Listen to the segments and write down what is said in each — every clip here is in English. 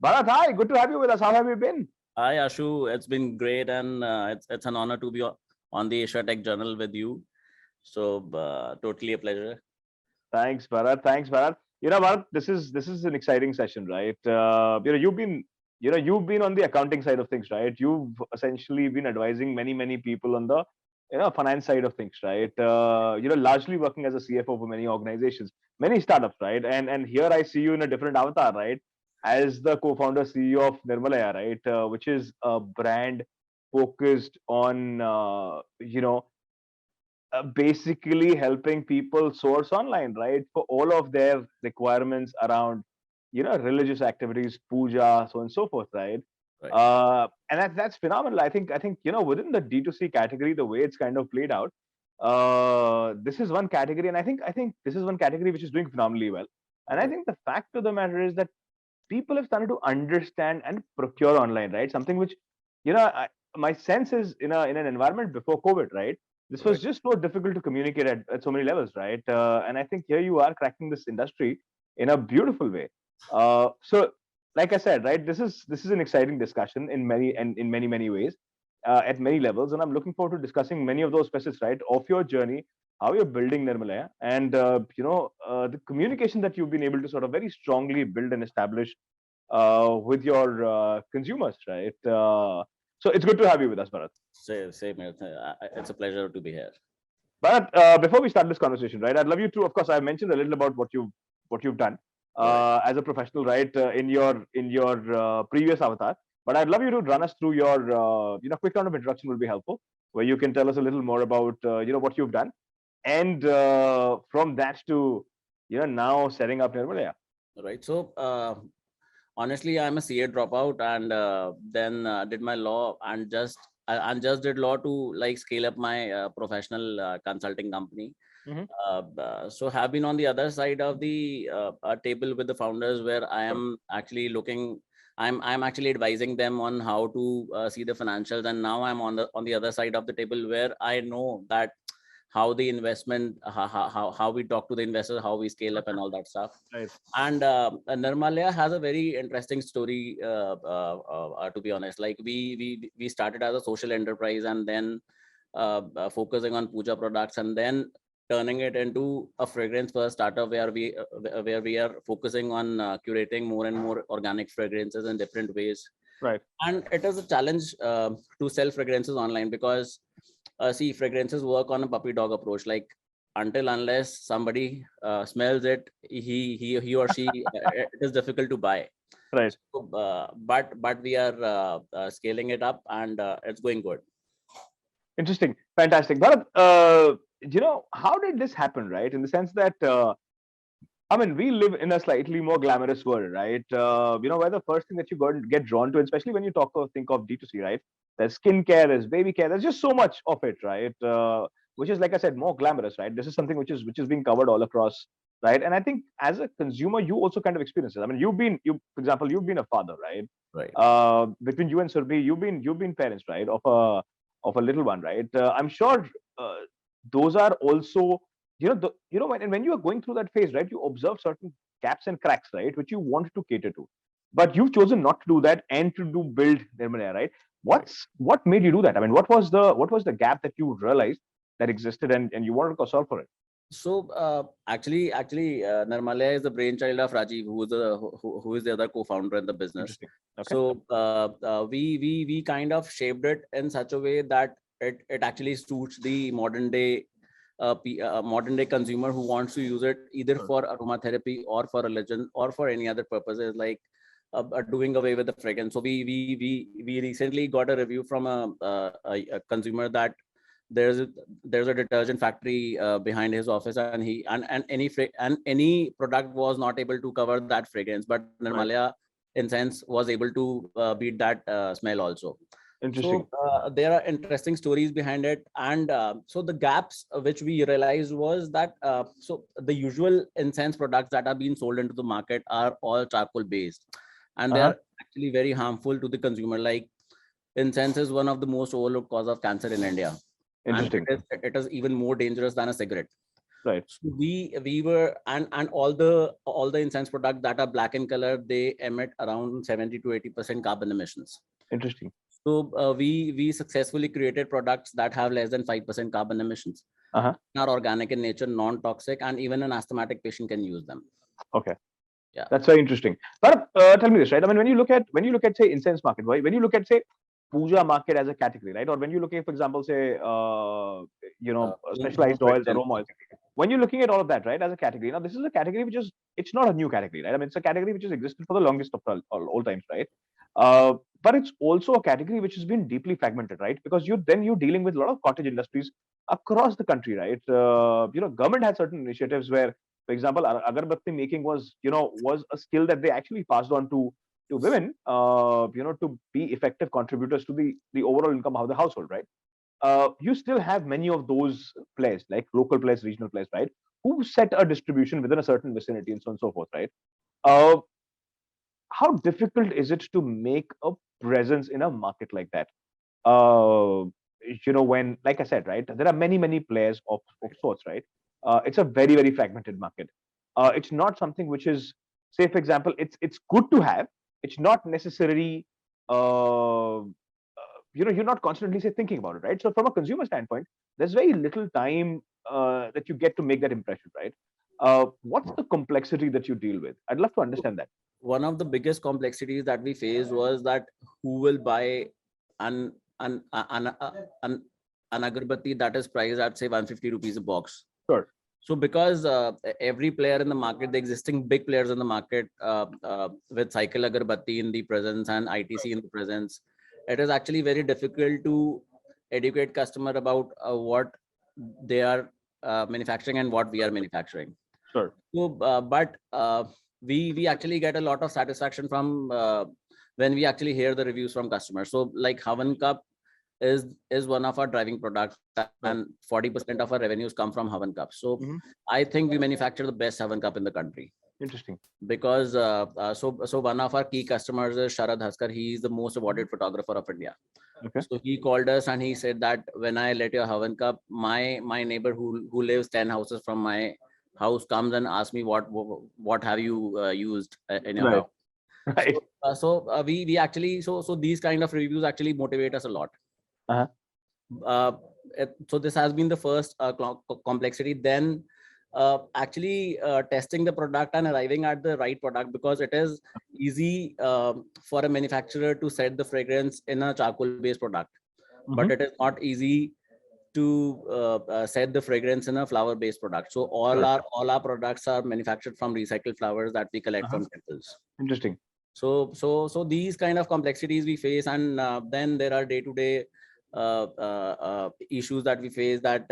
Bharat, hi, good to have you with us. How have you been? Hi Ashu, it's been great and it's an honor to be on the Asia Tech Journal with you. So totally a pleasure. Thanks, Bharat. Thanks, Bharat. Bharat, this is an exciting session, right? You've been on the accounting side of things, right? You've essentially been advising many people on the finance side of things, right? Largely working as a CFO for many organizations, many startups, right? And here I see you in a different avatar, right? As the co-founder CEO of Nirmalaya, right? Which is a brand focused on basically helping people source online, right, for all of their requirements around, religious activities, puja, so on and so forth, right? Right. And that's phenomenal. I think within the D2C category, the way it's kind of played out, this is one category, and I think this is one category which is doing phenomenally well. And I Right. think the fact of the matter is that people have started to understand and procure online, right? Something which, my sense is in an environment before COVID, right? This was Right. just so difficult to communicate at so many levels, right? And I think here you are cracking this industry in a beautiful way. So, like I said, right, this is an exciting discussion in many ways, at many levels, and I'm looking forward to discussing many of those facets, right, of your journey, how you're building Nirmalaya, and the communication that you've been able to sort of very strongly build and establish with your consumers, right? So it's good to have you with us, Bharat. Same here. It's a pleasure to be here. But before we start this conversation, right, I'd love you to, of course, I mentioned a little about what you've done Right. as a professional, right, in your previous avatar. But I'd love you to run us through your, quick round of introduction will be helpful, where you can tell us a little more about, what you've done, and from that to, now setting up Nirmalaya. Right. So honestly, I'm a CA dropout and then did my law and just did law to like scale up my professional consulting company. Mm-hmm. So have been on the other side of the table with the founders where I am actually looking. I'm actually advising them on how to see the financials, and now I'm on the other side of the table where I know that how the investment, how we talk to the investors, how we scale up, and all that stuff. Right. And Nirmalaya has a very interesting story. To be honest, like we started as a social enterprise, and then focusing on puja products, and then turning it into a fragrance first startup where we are focusing on curating more and more organic fragrances in different ways. Right. And it is a challenge to sell fragrances online because see, fragrances work on a puppy dog approach. Like until unless somebody smells it, he or she, it is difficult to buy. Right. So, but we are scaling it up, and it's going good. Interesting. Fantastic. Bharat, how did this happen, right? In the sense that, I mean, we live in a slightly more glamorous world, right? Where the first thing that you get drawn to, especially when you think of D2C, right? There's skincare, there's baby care, there's just so much of it, right? Which is, like I said, more glamorous, right? This is something which is being covered all across, right? And I think as a consumer, you also kind of experience it. I mean, for example, you've been a father, right? Right. Between you and Surbhi, you've been parents, right? Of a little one, right? I'm sure uh, those are also, when you are going through that phase, right, you observe certain gaps and cracks, right, which you want to cater to, but you've chosen not to do that and to do build Nirmalaya, right? Right. What made you do that? I mean, what was the gap that you realized that existed, and you wanted to solve for it? So actually, Nirmalaya is the brainchild of Rajiv, who is the other co-founder in the business. Interesting. Okay. So we kind of shaped it in such a way that it actually suits the modern day consumer who wants to use it either Sure. for aromatherapy or for religion or for any other purposes, like doing away with the fragrance. So we recently got a review from a consumer that there's a, there's a detergent factory behind his office, and any product was not able to cover that fragrance, but Right. Nirmalaya in sense was able to beat that smell also. Interesting. So there are interesting stories behind it, and so the gaps which we realized was that so the usual incense products that are being sold into the market are all charcoal based, and they Uh-huh. are actually very harmful to the consumer. Like incense is one of the most overlooked cause of cancer in India, and Interesting. it is even more dangerous than a cigarette. Right. So we were, and all the incense products that are black in color, they emit around 70 to 80% carbon emissions. Interesting. So we successfully created products that have less than 5% carbon emissions, Uh-huh. are organic in nature, non-toxic, and even an asthmatic patient can use them. Okay. Yeah. That's very interesting. But tell me this, right? I mean, when you look at say incense market, right? When you look at say puja market as a category, right? Or when you look at, for example, say specialized oils, aroma oils. When you're looking at all of that, right, as a category, now this is a category which is, it's not a new category, right? I mean, it's a category which has existed for the longest of all times, right? But it's also a category which has been deeply fragmented, right? Because you're dealing with a lot of cottage industries across the country, right? Government had certain initiatives where, for example, agarbatti making was a skill that they actually passed on to women, to be effective contributors to the overall income of the household, right? You still have many of those players, like local players, regional players, right, who set a distribution within a certain vicinity and so on and so forth, right? Uh, how difficult is it to make a presence in a market like that? Uh, when, like I said, right, there are many players of sorts, right? It's a very fragmented market. It's not something which is, say, for example, it's good to have. It's not necessarily, you're not constantly say thinking about it, right? So from a consumer standpoint, there's very little time that you get to make that impression, right? What's the complexity that you deal with? I'd love to understand that. One of the biggest complexities that we faced was that who will buy an an an, an, an agarbatti that is priced at say 150 rupees a box. Sure. So because every player in the market, the existing big players in the market, with Cycle Agarbatti in the presence and ITC in the presence, it is actually very difficult to educate customer about what they are manufacturing and what we are manufacturing. Sure. So, but we actually get a lot of satisfaction from when we actually hear the reviews from customers. So, like Havan Cup is one of our driving products, and 40% of our revenues come from Havan Cup. So, I think we manufacture the best Havan Cup in the country. Interesting. Because so one of our key customers is Sharad Haskar. He is the most awarded photographer of India. Okay. So he called us and he said that when I let your Havan Cup, my neighbor who lives 10 houses from my house comes and asks me what have you used in your house. Right. So we actually so these kind of reviews actually motivate us a lot. So this has been the first complexity. Then actually testing the product and arriving at the right product, because it is easy for a manufacturer to set the fragrance in a charcoal based product, but it is not easy to set the fragrance in a flower based product. So all our products are manufactured from recycled flowers that we collect from temples. Interesting. So these kind of complexities we face, and then there are day-to-day issues that we face, that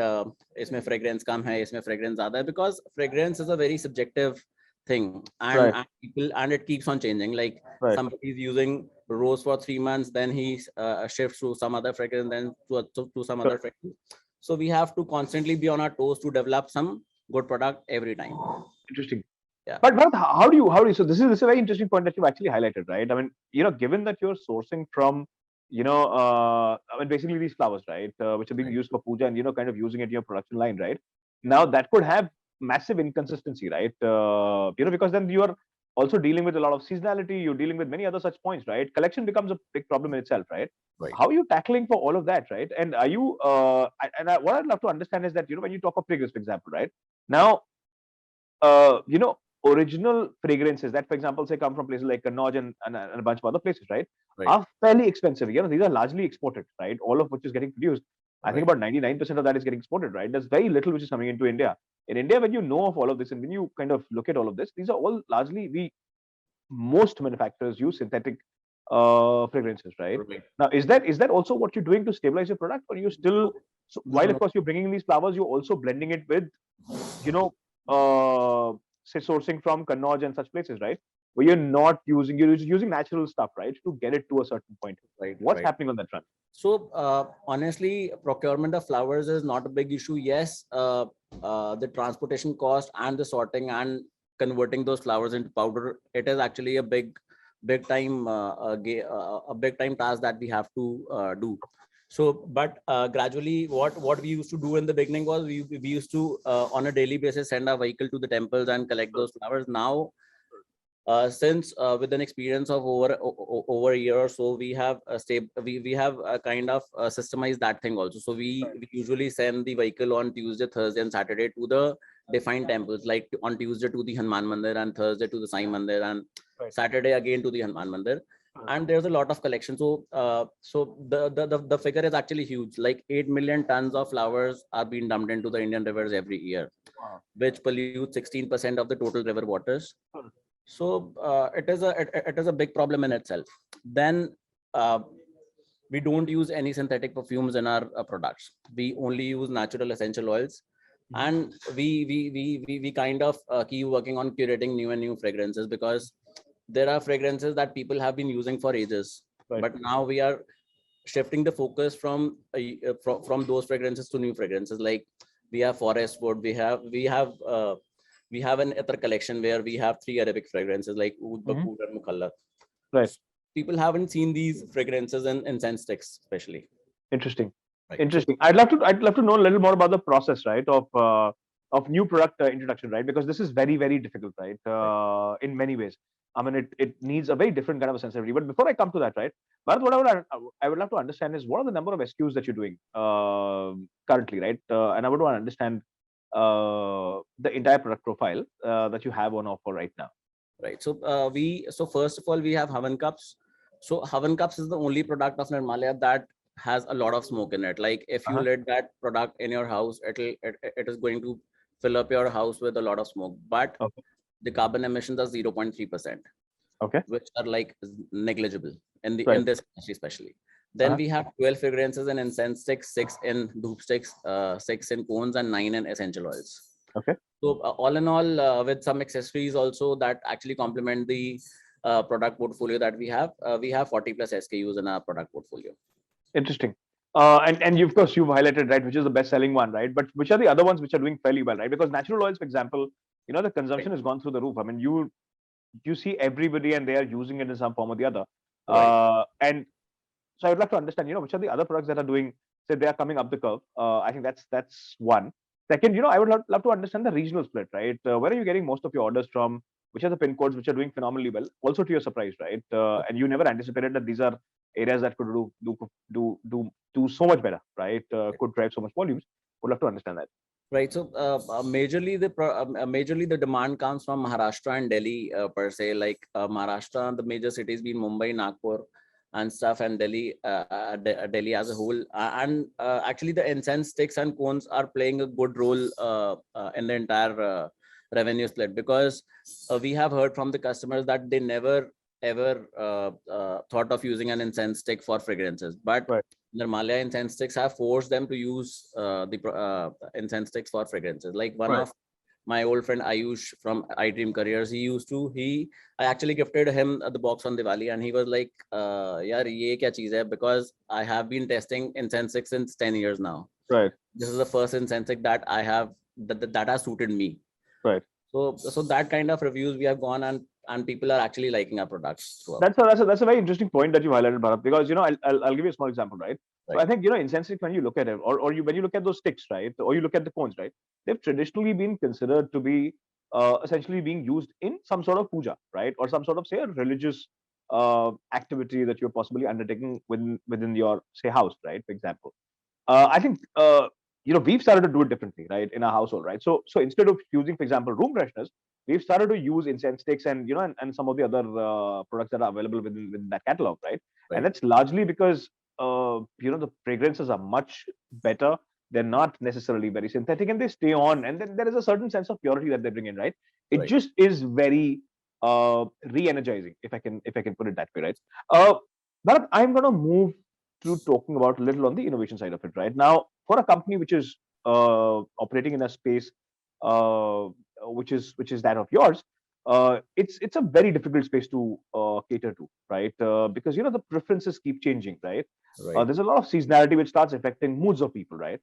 isme fragrance kam hai, isme fragrance zyada hai, because fragrance is a very subjective thing, and it keeps on changing. Like somebody is using rose for 3 months, then he shifts to some other fragrance, then to some other fragrance. So we have to constantly be on our toes to develop some good product every time. Interesting. Yeah. But how do you, so this is a very interesting point that you've actually highlighted, right? I mean, given that you're sourcing from, I mean, basically these flowers, right, which are being used for puja, and, kind of using it in your production line, right? Now that could have massive inconsistency, right? Because then you are also dealing with a lot of seasonality, you're dealing with many other such points, right? Collection becomes a big problem in itself, right? How are you tackling for all of that, right? And are you, what I'd love to understand is that, when you talk of fragrance, for example, right? Now, original fragrances that, for example, say come from places like Kannauj and a bunch of other places, right, are fairly expensive. These are largely exported, right? All of which is getting produced. I think about 99% of that is getting exported, right? There's very little which is coming into India. In India, when you know of all of this and when you kind of look at all of this, these are all largely most manufacturers use synthetic fragrances, right? Now, is that also what you're doing to stabilize your product, or you still, while of course you're bringing in these flowers, you're also blending it with, say sourcing from Kannauj and such places, right? Where you're using natural stuff, right, to get it to a certain point. Right. What's happening on that front? So honestly, procurement of flowers is not a big issue. Yes, the transportation cost and the sorting and converting those flowers into powder, it is actually a big time task that we have to do. So, but gradually, what we used to do in the beginning was we used to on a daily basis send our vehicle to the temples and collect those flowers. Now, since with an experience of over a year or so, we have we have kind of systemized that thing also. So we usually send the vehicle on Tuesday, Thursday, and Saturday to the defined temples, like on Tuesday to the Hanuman Mandir, and Thursday to the Sai Mandir, and Saturday again to the Hanuman Mandir. And there's a lot of collection. So the figure is actually huge. Like 8 million tons of flowers are being dumped into the Indian rivers every year, which pollutes 16% of the total river waters. So it is a big problem in itself. Then uh, we don't use any synthetic perfumes in our products. We only use natural essential oils, and we kind of keep working on curating new and new fragrances, because there are fragrances that people have been using for ages, but now we are shifting the focus from those fragrances to new fragrances. Like we have forest wood, we have an ether collection where we have 3 Arabic fragrances like Oud, Bakur, and Mukhalla. Right. People haven't seen these fragrances in incense sticks, especially. Interesting. Right. Interesting. I'd love to know a little more about the process, right, of new product introduction, right? Because this is very, very difficult, right? In many ways. I mean, it needs a very different kind of a sensitivity. But before I come to that, right, Bharat, what I would love to understand is what are the number of SKUs that you're doing currently, right? And I would want to understand the entire product profile that you have on offer right now. Right. So so first of all, we have Havan cups. So Havan cups is the only product of Nirmalia that has a lot of smoke in it. Like if you lit that product in your house, it is going to fill up your house with a lot of smoke. But the carbon emissions are 0.3%. Okay. Which are like negligible in this industry especially. Then we have 12 fragrances in incense sticks, 6 in dhoop sticks, 6 in cones, and 9 in essential oils. Okay. So all in all, with some accessories also that actually complement the product portfolio that we have 40 plus SKUs in our product portfolio. Interesting. And of course you've highlighted, right, which is the best selling one, right? But which are the other ones which are doing fairly well, right? Because natural oils, for example, the consumption has gone through the roof. I mean, you see everybody and they are using it in some form or the other. And so I would like to understand, which are the other products that are doing, say they are coming up the curve. I think that's one. Second, I would love to understand the regional split, right? Where are you getting most of your orders from? Which are the pin codes which are doing phenomenally well? Also, to your surprise, right? And you never anticipated that these are areas that could do so much better, right? Could drive so much volumes. Would love to understand that. Right. So majorly the demand comes from Maharashtra and Delhi per se. Like Maharashtra, the major cities being Mumbai, Nagpur, and stuff, and Delhi, Delhi as a whole. And actually, the incense sticks and cones are playing a good role in the entire revenue split, because we have heard from the customers that they never ever thought of using an incense stick for fragrances, but Nirmalia incense sticks have forced them to use the incense sticks for fragrances. Like one of my old friend Ayush from iDream Careers, I actually gifted him the box on Diwali, and he was like, "Yaar, ye kya cheez hai?" Because I have been testing incense sticks since 10 years now. Right. This is the first incense stick that I have that has suited me. Right. So that kind of reviews we have gone, and people are actually liking our products. That's a very interesting point that you highlighted, Bharat, because I'll give you a small example, right? So I think incense sticks, when you look at it, or when you look at those sticks, right, or you look at the cones, right, they've traditionally been considered to be essentially being used in some sort of puja, right, or some sort of, say, a religious activity that you're possibly undertaking within your, say, house, right, for example. I think we've started to do it differently, right, in our household, right? So instead of using, for example, room fresheners, we've started to use incense sticks and and some of the other products that are available within that catalog, right? And that's largely because the fragrances are much better. They're not necessarily very synthetic, and they stay on. And then there is a certain sense of purity that they bring in, right? It just is very re-energizing, if I can put it that way, right? But I'm gonna move to talking about a little on the innovation side of it, right? Now, for a company which is operating in a space uh, which is that of yours, it's a very difficult space to cater to, right? Because the preferences keep changing, right? There's a lot of seasonality which starts affecting moods of people, right?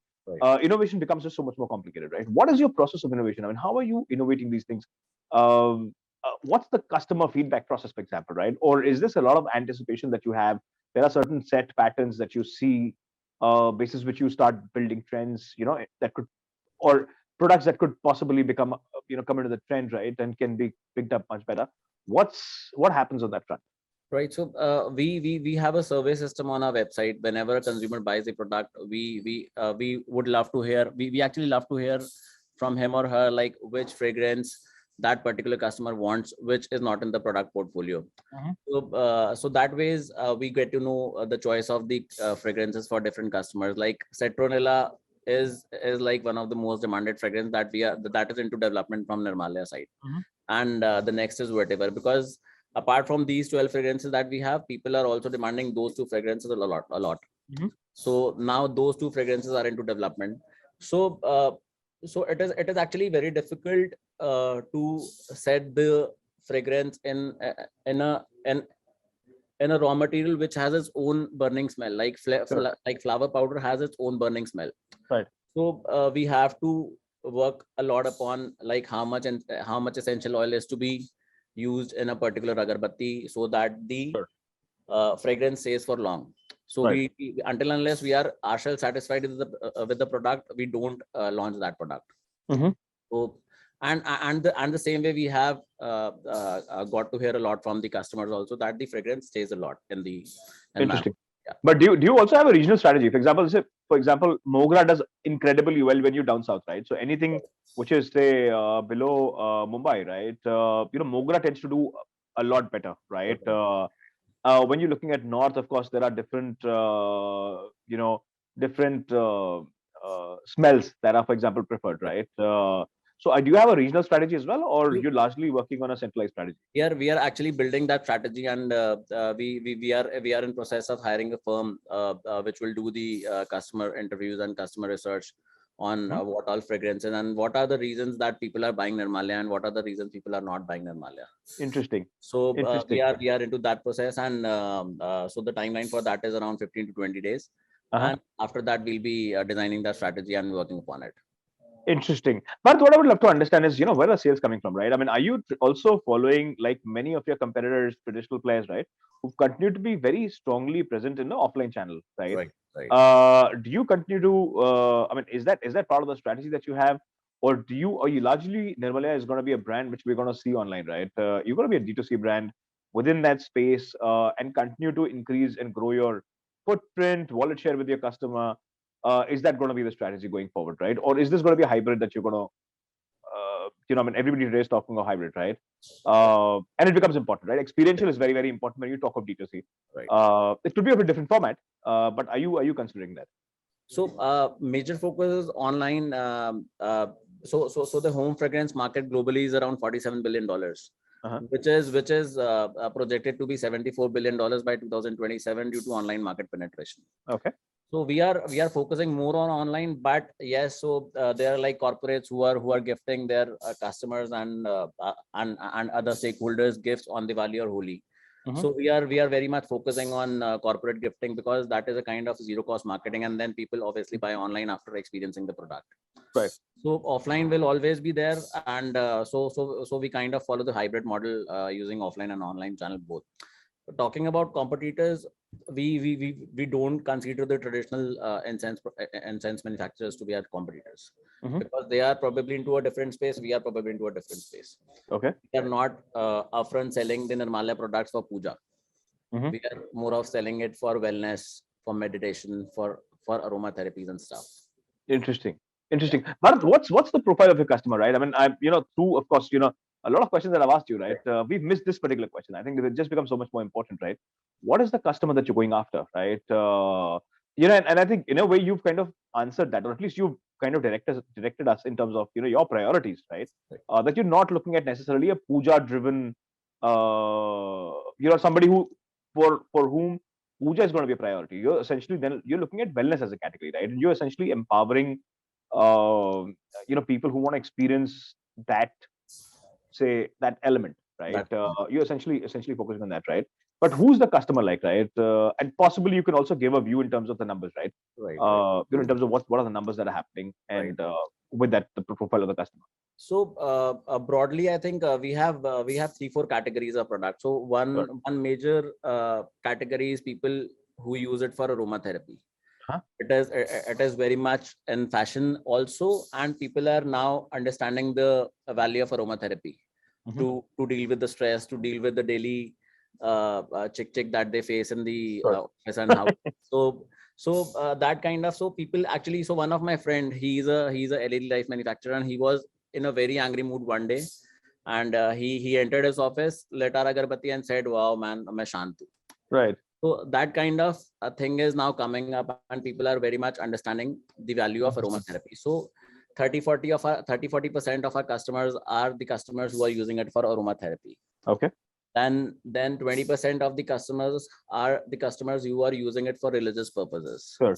Innovation becomes just so much more complicated, right? What is your process of innovation? I mean, how are you innovating these things? What's the customer feedback process, for example, right? Or is this a lot of anticipation that you have? There are certain set patterns that you see basis which you start building trends, that could, or products that could possibly become, come into the trend, right, and can be picked up much better. What happens on that front? Right. So we have a survey system on our website. Whenever a consumer buys a product, we would love to hear. We actually love to hear from him or her, like which fragrance that particular customer wants, which is not in the product portfolio. So that ways we get to know the choice of the fragrances for different customers. Like Citronella is like one of the most demanded fragrance that is into development from Nirmalya side, and the next is Vetiver, because apart from these 12 fragrances that we have, people are also demanding those two fragrances a lot. So now those two fragrances are into development. So it is actually very difficult to set the fragrance in a in a raw material which has its own burning smell, like like flower powder has its own burning smell. Right. So we have to work a lot upon like how much essential oil is to be used in a particular agarbatti, so that the fragrance stays for long. So Right. we until unless we are ourselves satisfied with the product, we don't launch that product. So and the same way we have got to hear a lot from the customers also, that the fragrance stays a lot in the Interesting. Yeah. But do you also have a regional strategy? For example, Mogra does incredibly well when you're down south, right? So anything which is, say, below Mumbai, right? Mogra tends to do a lot better, right? When you're looking at north, of course, there are different smells that are, for example, preferred, right? So do you have a regional strategy as well, or you're largely working on a centralized strategy? We are actually building that strategy, and we are in process of hiring a firm which will do the customer interviews and customer research on what all fragrances and what are the reasons that people are buying Nirmalya and what are the reasons people are not buying Nirmalya. Interesting. So Interesting. we are into that process, and so the timeline for that is around 15 to 20 days. And after that, we'll be designing the strategy and working upon it. Interesting. But what I would love to understand is, where are sales coming from, right? I mean, are you also following, like many of your competitors, traditional players, right, who continue to be very strongly present in the offline channel, right? Right. Do you continue to? I mean, is that part of the strategy that you have, or are you largely, Nirmalya is going to be a brand which we're going to see online, right? You're going to be a D2C brand within that space, and continue to increase and grow your footprint, wallet share with your customer. Is that going to be the strategy going forward, right? Or is this going to be a hybrid that you're going to, I mean, everybody today is talking of hybrid, right? And it becomes important, right? Experiential is very, very important when you talk of D2C. Right. It could be of a different format, but are you considering that? So major focus is online. So the home fragrance market globally is around $47 billion, which is projected to be $74 billion by 2027 due to online market penetration. Okay. So we are focusing more on online, but yes, so there are like corporates who are gifting their customers and other stakeholders gifts on Diwali or Holi. So we are very much focusing on corporate gifting, because that is a kind of zero cost marketing, and then people obviously buy online after experiencing the product. Right. So offline will always be there, and so we kind of follow the hybrid model using offline and online channel both. Talking about competitors, we don't consider the traditional incense manufacturers to be our competitors, because they are probably into a different space. We are probably into a different space. Okay. We are not upfront selling the Nirmalya products for puja. We are more of selling it for wellness, for meditation, for aromatherapies and stuff. Interesting. But what's the profile of your customer, right? I mean, through, of course, a lot of questions that I've asked you, right? We've missed this particular question. I think it just becomes so much more important, right? What is the customer that you're going after, right? And I think in a way you've kind of answered that, or at least you've kind of directed us in terms of your priorities, right? That you're not looking at necessarily a puja-driven, somebody for whom puja is going to be a priority. You're essentially then you're looking at wellness as a category, right? And you're essentially empowering, people who want to experience that, say, that element, right? You're essentially focusing on that, right? But who's the customer like, right? And possibly you can also give a view in terms of the numbers, right? Right. In terms of what are the numbers that are happening, and with that, the profile of the customer. So broadly, I think we have 3-4 categories of products. So one major category is people who use it for aromatherapy. It is very much in fashion also, and people are now understanding the value of aromatherapy to deal with the stress, to deal with the daily chick that they face in the office and house. So that kind of, so people actually, so one of my friend, he's a LED light manufacturer, and he was in a very angry mood one day, and he entered his office, lit our agarbatti and said, "Wow, man, main shant hu." Right. So that kind of thing is now coming up, and people are very much understanding the value of aromatherapy. So 30-40% of our customers are the customers who are using it for aromatherapy. Okay. Then 20% of the customers are the customers who are using it for religious purposes. Sure.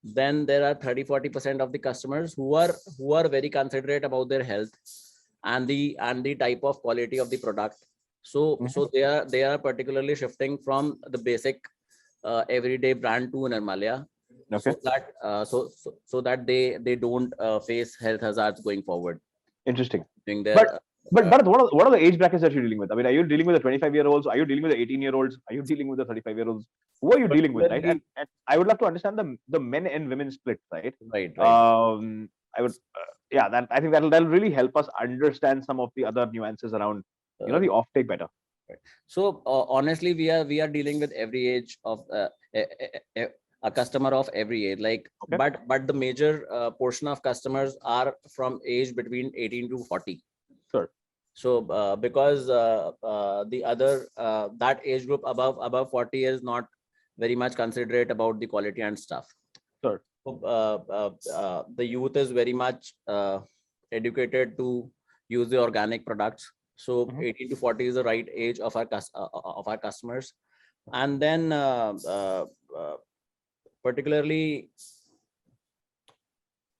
Then there are 30-40% of the customers who are very considerate about their health and the type of quality of the product. So they are particularly shifting from the basic everyday brand to Nirmalia, Okay. so that they don't face health hazards going forward. Interesting. Doing their, but Bharat, what are the age brackets that you're dealing with? I mean, are you dealing with the 25-year-olds? Are you dealing with the 18-year-olds? Are you dealing with the 35-year-olds? Who are you dealing with, right? And I would love to understand the men and women split, right? Right. I would, that I think that'll really help us understand some of the other nuances around, the offtake better. Right. So honestly, we are dealing with every age of a customer of every age. Like, but the major portion of customers are from age between 18 to 40. Sure. So because the other that age group above 40 is not very much considerate about the quality and stuff. Sure. So the youth is very much educated to use the organic products. So 18 to 40 is the right age of our customers. And then particularly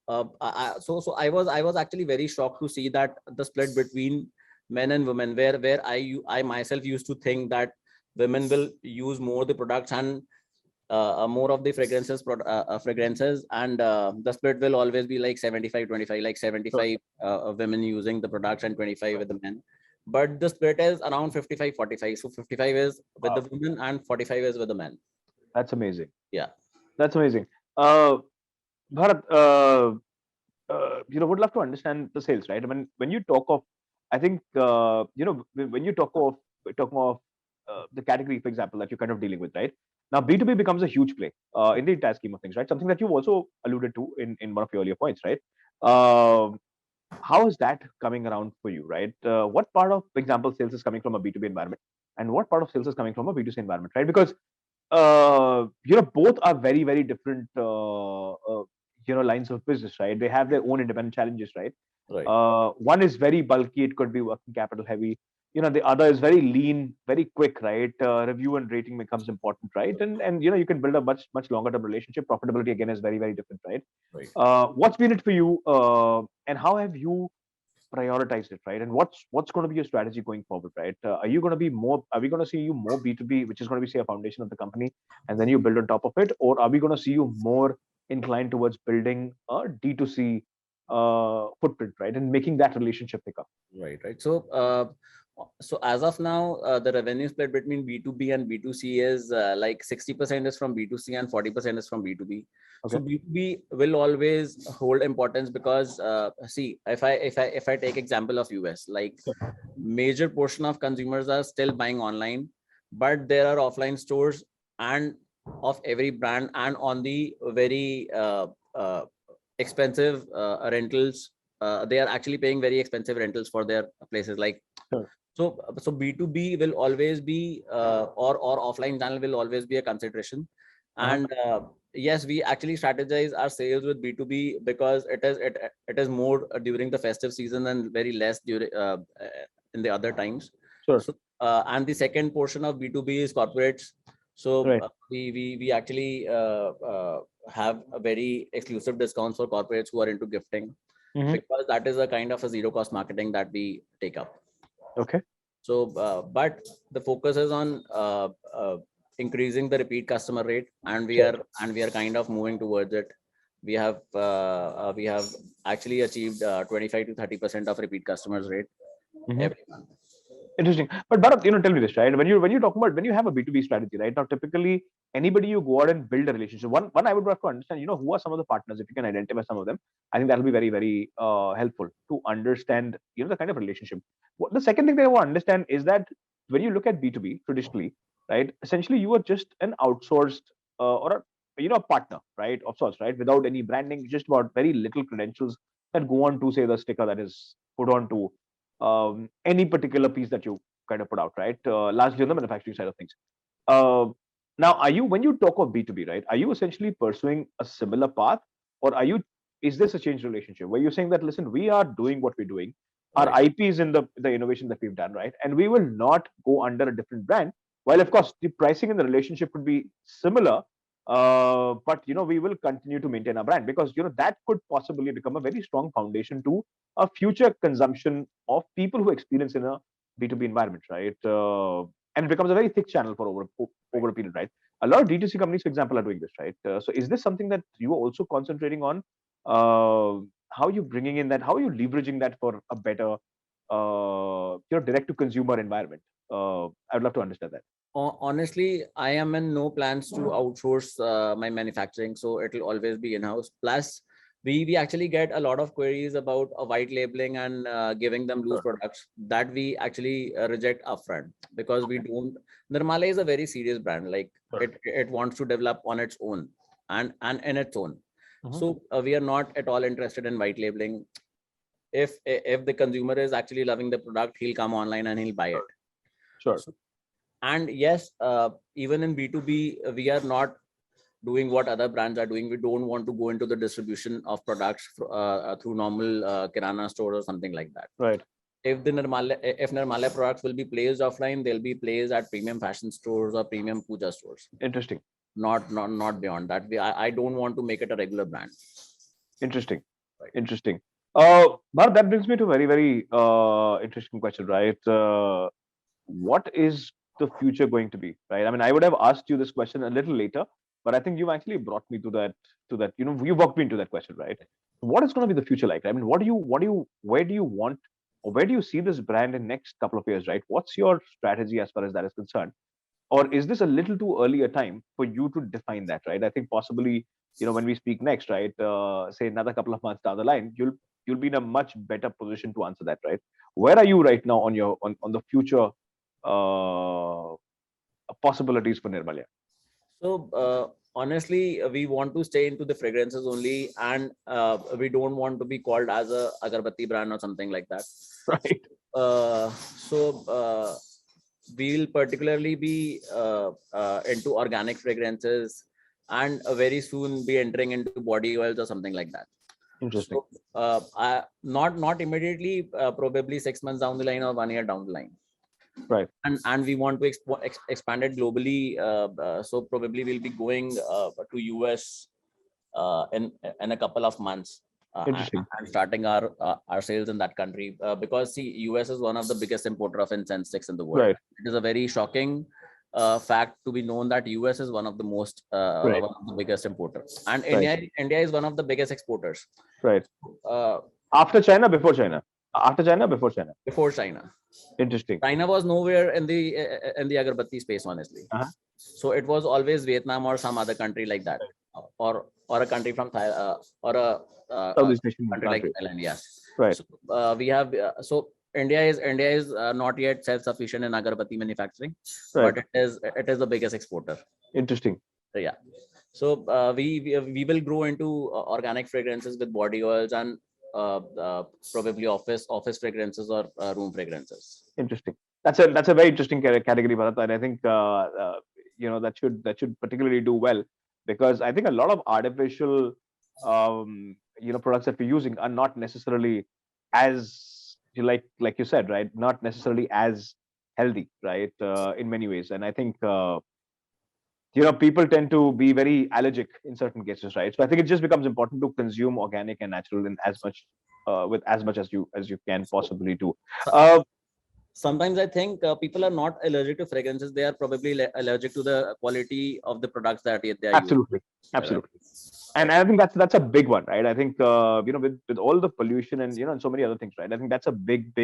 so I was actually very shocked to see that the split between men and women, where I myself used to think that women will use more the products and more of the fragrances, and the split will always be like 75-25, like 75 women using the products and 25 with the men. But the split is around 55-45. So 55 is with the women and 45 is with the men. That's amazing. Yeah, that's amazing. Bharat, would love to understand the sales, right? I mean, when you talk of, I think, when you talk of the category, for example, that you're kind of dealing with, right? Now, B2B becomes a huge play in the entire scheme of things, right? Something that you've also alluded to in one of your earlier points, right? How is that coming around for you, right? What part of, for example, sales is coming from a B2B environment, and what part of sales is coming from a B2C environment, right? Because both are very, very different, lines of business, right? They have their own independent challenges, right? right. One is very bulky; it could be working capital heavy. The other is very lean, very quick, right? Review and rating becomes important, right? And you can build a much longer term relationship. Profitability again is very, very different, right? Right. What's been it for you, and how have you prioritized it, right? And what's going to be your strategy going forward, right? Are you going to be more? Are we going to see you more B2B, which is going to be, say, a foundation of the company, and then you build on top of it, or are we going to see you more inclined towards building a D2C footprint, right, and making that relationship pick up? Right. So as of now, the revenue split between B2B and B2C is like 60% is from B2C and 40% is from B2B. Okay. So B2B will always hold importance because see, if I take example of US, like major portion of consumers are still buying online, but there are offline stores and of every brand, and on the very expensive rentals. They are actually paying very expensive rentals for their places. Like, Sure. So B2B will always be or offline channel will always be a consideration. And yes, we actually strategize our sales with B2B because it is more during the festive season and very less during in the other times. Sure. So and the second portion of B2B is corporates. So Right. We actually have a very exclusive discounts for corporates who are into gifting, because that is a kind of a zero cost marketing that we take up. Okay. So, but the focus is on increasing the repeat customer rate, and we are kind of moving towards it. We have actually achieved 25 to 30% of repeat customers rate every month. Interesting. But Bharat, tell me this, right? When you talk about when you have a B2B strategy, right? Now, typically anybody you go out and build a relationship. One I would have to understand, who are some of the partners. If you can identify some of them, I think that'll be very, very helpful to understand, the kind of relationship. The second thing that I want to understand is that when you look at B2B traditionally, right? Essentially, you are just an outsourced or a partner, right? Of sorts, right? Without any branding, just about very little credentials that go on to say the sticker that is put on to any particular piece that you kind of put out, right? Largely on the manufacturing side of things. Uh, Now, when you talk of B2B, right? Are you essentially pursuing a similar path, or is this a changed relationship where you're saying that, listen, we are doing what we're doing, our Right. IP is in the innovation that we've done, right? And we will not go under a different brand. While of course the pricing and the relationship could be similar, but we will continue to maintain our brand because that could possibly become a very strong foundation to a future consumption of people who experience in a B2B environment, right? And it becomes a very thick channel for over a period, right? A lot of D2C companies, for example, are doing this, right? So is this something that you are also concentrating on? How are you bringing in that? How are you leveraging that for a better, direct to consumer environment? I would love to understand that. Honestly, I am in no plans to outsource my manufacturing, so it'll always be in-house. Plus, we actually get a lot of queries about white labeling and giving them loose products that we actually reject upfront because we don't. Nirmala is a very serious brand. Like it wants to develop on its own and in its own. So we are not at all interested in white labeling. If the consumer is actually loving the product, he'll come online and he'll buy it. Sure. And yes, even in B2B, we are not doing what other brands are doing. We don't want to go into the distribution of products through normal kirana stores or something like that. Right. If Nirmala products will be placed offline, they'll be placed at premium fashion stores or premium puja stores. Interesting. Not beyond that. I don't want to make it a regular brand. Interesting. Right. Interesting. Bharat, that brings me to a very, very interesting question, right? What is the future going to be, right? I mean, I would have asked you this question a little later, but I think you've actually brought me to that, you walked me into that question, right? What is going to be the future like? I mean, where do you want, or where do you see this brand in next couple of years, right? What's your strategy as far as that is concerned? Or is this a little too early a time for you to define that, right? I think possibly, when we speak next, right, say another couple of months down the line, you'll be in a much better position to answer that, right? Where are you right now on the future possibilities for Nirmalya? So honestly, we want to stay into the fragrances only, and we don't want to be called as a agarbatti brand or something like that. Right. So we'll particularly be into organic fragrances, and very soon be entering into body oils or something like that. Interesting. So not immediately, probably 6 months down the line or 1 year down the line. Right. And we want to expand it globally. So probably we'll be going to US in a couple of months. Interesting. And starting our sales in that country because see, US is one of the biggest importer of incense sticks in the world. Right. It is a very shocking fact to be known that US is one of the most Right. one of the biggest importers, and Right. India is one of the biggest exporters. Right. Uh, After China, before China? After China, before China? Before China. Interesting. China was nowhere in the agarbatti space, honestly. So it was always Vietnam or some other country like that, or a country from Thailand, or a Southeast Asian country like Thailand. Yes. Right. So we have so India is not yet self-sufficient in agarbatti manufacturing, Right. but it is the biggest exporter. Interesting. So, yeah. So we will grow into organic fragrances with body oils and probably office fragrances or room fragrances. Interesting. That's a very interesting category, Bharat, and I think that should particularly do well because I think a lot of artificial products that we're using are not necessarily as like you said, right? Not necessarily as healthy, right? In many ways, and I think people tend to be very allergic in certain cases, right? So I think it just becomes important to consume organic and natural in as much with as much as you can possibly do. Sometimes I think people are not allergic to fragrances; they are probably allergic to the quality of the products that they are absolutely using. Absolutely. And I think that's a big one, right? I think with all the pollution and and so many other things, right? I think that's a big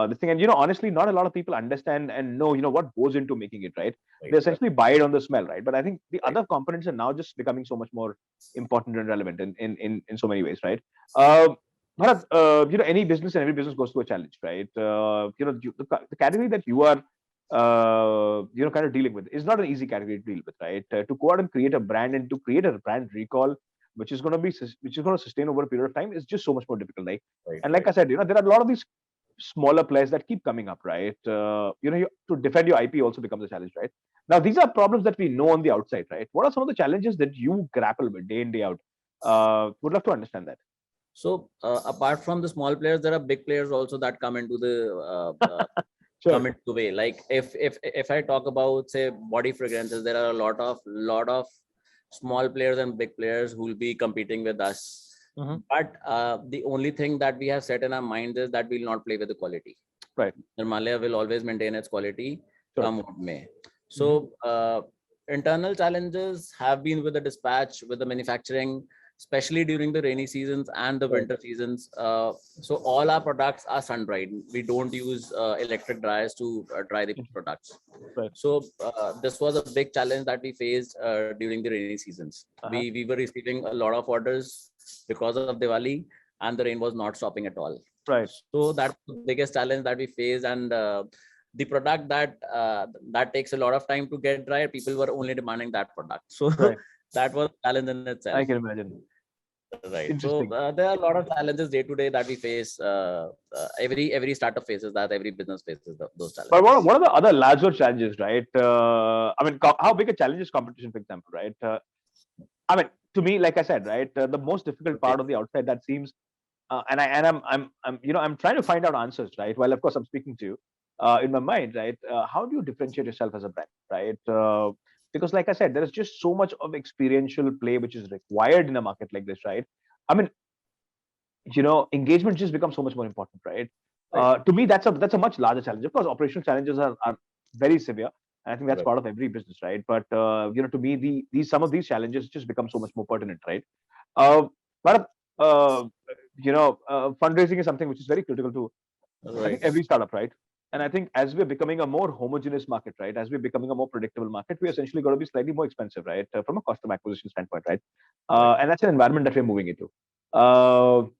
this thing. And honestly, not a lot of people understand and know what goes into making it, right? Right, They essentially buy it on the smell, right? But I think the right. other components are now just becoming so much more important and relevant in so many ways, right? Uh, Bharat, any business and every business goes through a challenge, right? The category that you are, kind of dealing with is not an easy category to deal with, right? To go out and create a brand and to create a brand recall, which is going to sustain over a period of time, is just so much more difficult, right? Right, And like right. I said, there are a lot of these smaller players that keep coming up, right? To defend your IP also becomes a challenge, right? Now, these are problems that we know on the outside, right? What are some of the challenges that you grapple with day in, day out? Would love to understand that. So apart from the small players, there are big players also that Sure. come into the way. Like if I talk about say body fragrances, there are a lot of small players and big players who will be competing with us. Mhm. But the only thing that we have set in our minds is that we'll not play with the quality. Right. Nirmalia will always maintain its quality, Sure. come what may. Mhm. So internal challenges have been with the dispatch, with the manufacturing, especially during the rainy seasons and the Right. winter seasons. So all our products are sun dried. We don't use electric dryers to dry the products. Right. So this was a big challenge that we faced during the rainy seasons. Uh-huh. We were receiving a lot of orders because of Diwali, and the rain was not stopping at all. Right. So that's the biggest challenge that we faced, and the product that takes a lot of time to get dry, people were only demanding that product. So Right. that was a challenge in itself. I can imagine. Right. So Interesting. there are a lot of challenges day to day that we face. Every startup faces that. Every business faces those But challenges. what are the other larger challenges, right? I mean, how big a challenge is competition, for example, right? I mean, to me, like I said, right, the most difficult Okay. part of the outside that seems, I'm trying to find out answers, right? While of course I'm speaking to you, in my mind, right? How do you differentiate yourself as a brand, right? Because like I said, there is just so much of experiential play which is required in a market like this, right? I mean, engagement just becomes so much more important, right? Right. To me, that's a much larger challenge. Of course, operational challenges are very severe, and I think that's Right. part of every business, right? But to me, these some of these challenges just become so much more pertinent, right? Uh, but fundraising is something which is very critical to, I think, Right. every startup, right? And I think as we're becoming a more homogeneous market, right, as we're becoming a more predictable market, we're essentially going to be slightly more expensive, right, from a customer acquisition standpoint, right? Right. And that's an environment that we're moving into.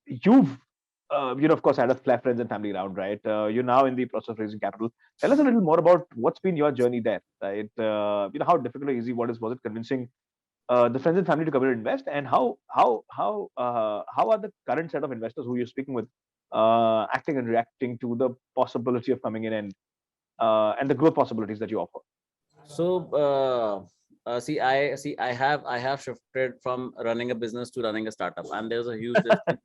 You've, of course, had a friends and family round, right? You're now in the process of raising capital. Tell us a little more about what's been your journey there, right? How difficult or easy was it convincing the friends and family to come in and invest, and how are the current set of investors who you're speaking with acting and reacting to the possibility of coming in and the growth possibilities that you offer? So I have shifted from running a business to running a startup, and there's a huge distance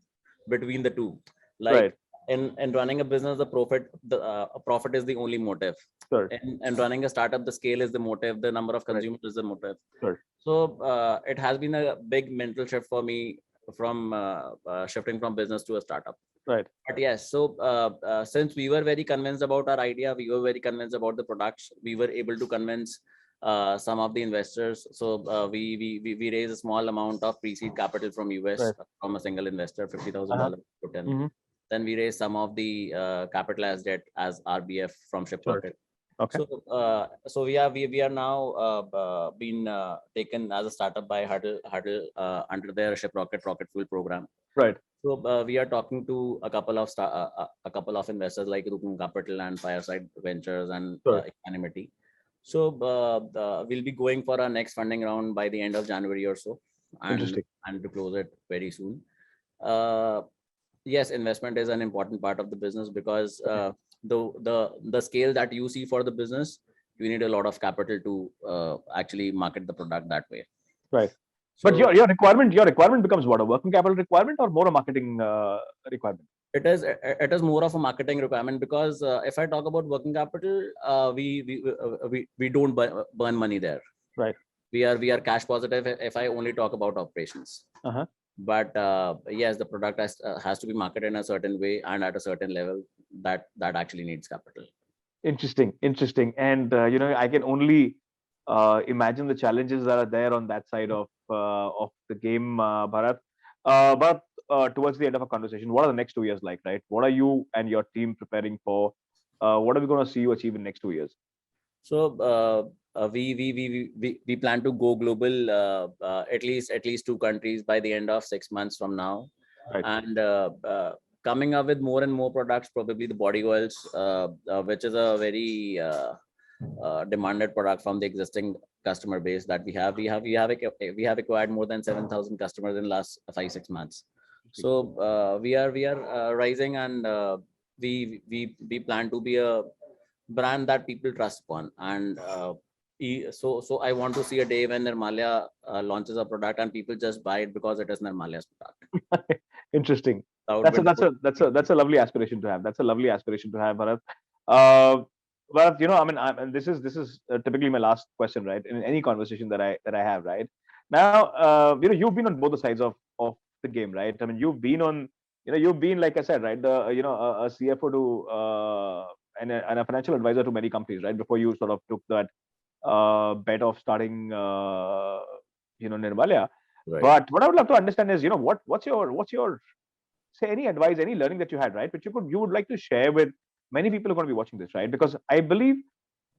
between the two. Right. Like in running a business, the profit is the only motive. Sure. In running a startup, the scale is the motive, the number of Right. consumers is the motive. Sure. So it has been a big mental shift for me from shifting from business to a startup. Right. But yes, so since we were very convinced about our idea, we were very convinced about the products, we were able to convince some of the investors. So we raised a small amount of pre-seed capital from US, Right. from a single investor, Uh-huh. $50,000 put in. Hmm. Then we raised some of the capital as debt as RBF from Sure. Shiprocket. Okay. So we are now being taken as a startup by Huddle under their Shiprocket Rocket Fuel program. Right. So we are talking to a couple of investors like Rupam Capital and Fireside Ventures and Sure. Equanimity. So we'll be going for our next funding round by the end of January or so, and Interesting. to close it very soon. Uh, yes, investment is an important part of the business because the scale that you see for the business, you need a lot of capital to actually market the product that way. Right. But So your requirement becomes what, a working capital requirement or more a marketing requirement? it is more of a marketing requirement because if I talk about working capital, we don't burn money there. Right. We are cash positive if I only talk about operations. Uh-huh. But yes, the product has to be marketed in a certain way and at a certain level that actually needs capital. Interesting. And I can only imagine the challenges that are there on that side of the game, Bharat. But towards the end of our conversation, what are the next 2 years like, right? What are you and your team preparing for? What are we going to see you achieve in next 2 years? So we plan to go global, at least 2 countries by the end of 6 months from now, Right. and coming up with more and more products, probably the body oils, which is a very demanded product from the existing customer base that we have. We have acquired more than 7,000 customers in last 5-6 months. So we are rising, and we plan to be a brand that people trust upon. And so I want to see a day when Nirmalia launches a product and people just buy it because it is Nirmalia's product. Interesting. That would That's a lovely aspiration to have. That's a lovely aspiration to have, Bharat. But I mean, and this is typically my last question, right? In any conversation that I have, right? Now, you've been on both the sides of the game, right? I mean, you've been like I said, right? A CFO to and a financial advisor to many companies, right? Before you sort of took that bet of starting, Nirmalia. Right. But what I would love to understand is, what's your say any advice, any learning that you had, right? Which you would like to share with many people who are going to be watching this, right? Because I believe,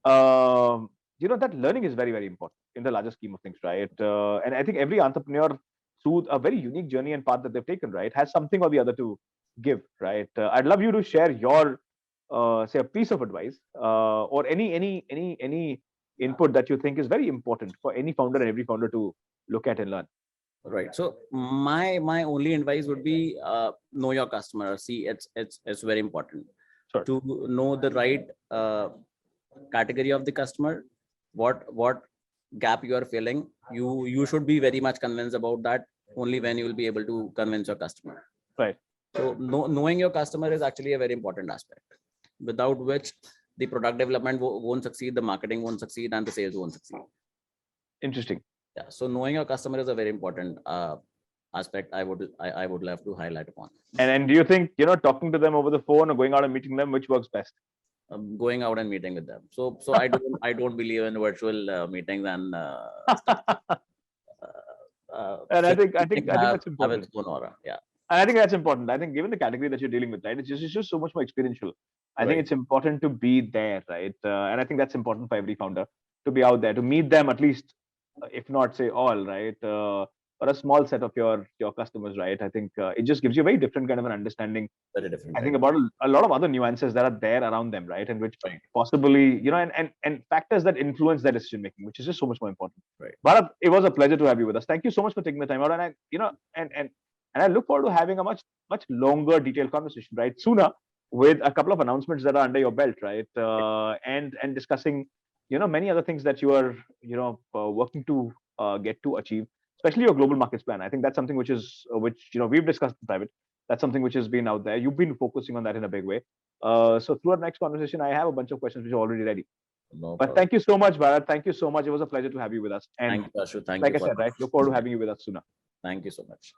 that learning is very, very important in the larger scheme of things, right? And I think every entrepreneur, through a very unique journey and path that they've taken, right, has something or the other to give, right? I'd love you to share your, say, a piece of advice, or any input that you think is very important for any founder and every founder to look at and learn. Right. So my only advice would be, know your customer. See, it's very important. Sure. To know the right category of the customer, what gap you are filling. You should be very much convinced about that. Only when you will be able to convince your customer. Right. So knowing your customer is actually a very important aspect, without which the product development won't succeed, the marketing won't succeed, and the sales won't succeed. Interesting. Yeah. So knowing your customer is a very important aspect I would love to highlight upon. And do you think, talking to them over the phone or going out and meeting them, which works best? Going out and meeting with them. So I don't believe in virtual meetings and and I think that's important. Yeah. And I think that's important. I think given the category that you're dealing with, right, it's just so much more experiential. I think it's important to be there, right? And I think that's important for every founder to be out there, to meet them at least, if not say all, right? Or a small set of your customers, right? I think it just gives you a very different kind of an understanding. Very different. I think about a lot of other nuances that are there around them, right? And which possibly, and factors that influence their decision making, which is just so much more important. Right. Bharat, it was a pleasure to have you with us. Thank you so much for taking the time out. And and I look forward to having a much longer, detailed conversation, right? Sooner, with a couple of announcements that are under your belt, right? And discussing, many other things that you are, working to get to achieve, especially your global markets plan. I think that's something which we've discussed in private. That's something which has been out there. You've been focusing on that in a big way. So through our next conversation, I have a bunch of questions which are already ready. But thank you so much, Bharat. Thank you so much. It was a pleasure to have you with us. And thank you, Ashu. Thank like you. I said, right, look forward to having you with us sooner. Thank you so much.